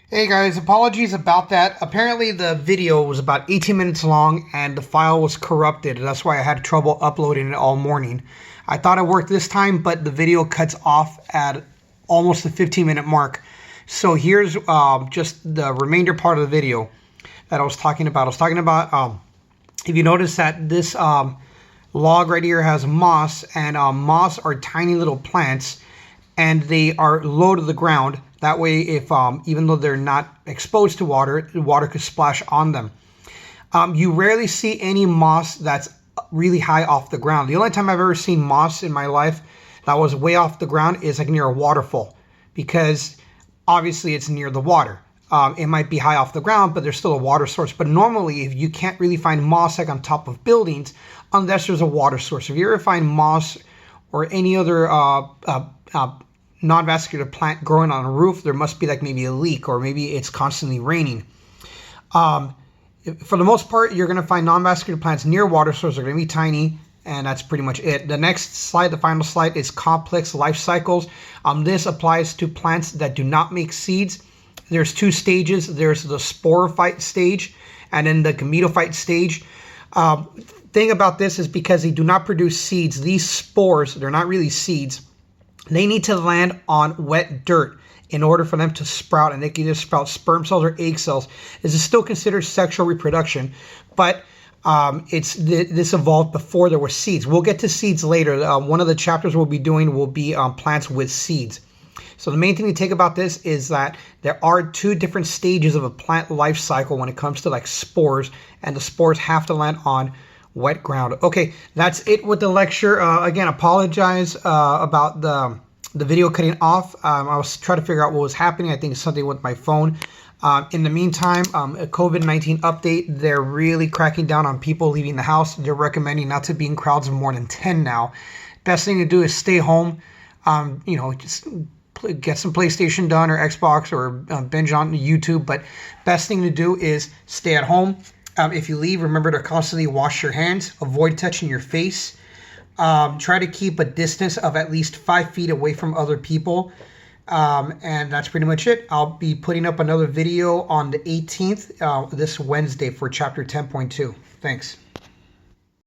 Hey guys, apologies about that. Apparently the video was about 18 minutes long and the file was corrupted. That's why I had trouble uploading it all morning. I thought it worked this time, but the video cuts off at almost the 15-minute mark. So here's just the remainder part of the video that I was talking about. If you notice that this log right here has moss, and moss are tiny little plants, and they are low to the ground. That way, if even though they're not exposed to water, the water could splash on them. You rarely see any moss that's really high off the ground. The only time I've ever seen moss in my life that was way off the ground is like near a waterfall, because obviously it's near the water. It might be high off the ground, but there's still a water source. But normally, if you can't really find moss like on top of buildings, unless there's a water source. If you ever find moss or any other non-vascular plant growing on a roof, there must be like maybe a leak, or maybe it's constantly raining. For the most part, you're going to find non-vascular plants near water sources. They're going to be tiny, and that's pretty much it. The next slide, the final slide, is complex life cycles. This applies to plants that do not make seeds. There's two stages. There's the sporophyte stage and then the gametophyte stage. Thing about this is because they do not produce seeds, these spores, they're not really seeds. They need to land on wet dirt in order for them to sprout, and they can either sprout sperm cells or egg cells. This is still considered sexual reproduction, but this evolved before there were seeds. We'll get to seeds later. One of the chapters we'll be doing will be plants with seeds. So the main thing to take about this is that there are two different stages of a plant life cycle when it comes to like spores, and the spores have to land on wet ground. Okay, that's it with the lecture. Again, apologize about the video cutting off. I was trying to figure out what was happening. I think it's something with my phone. In the meantime, a COVID-19 update. They're really cracking down on people leaving the house. They're recommending not to be in crowds of more than 10 now. Best thing to do is stay home. Just get some PlayStation done or Xbox, or binge on YouTube. But best thing to do is stay at home. If you leave, remember to constantly wash your hands. Avoid touching your face. Try to keep a distance of at least 5 feet away from other people. And that's pretty much it. I'll be putting up another video on the 18th, this Wednesday, for chapter 10.2. Thanks.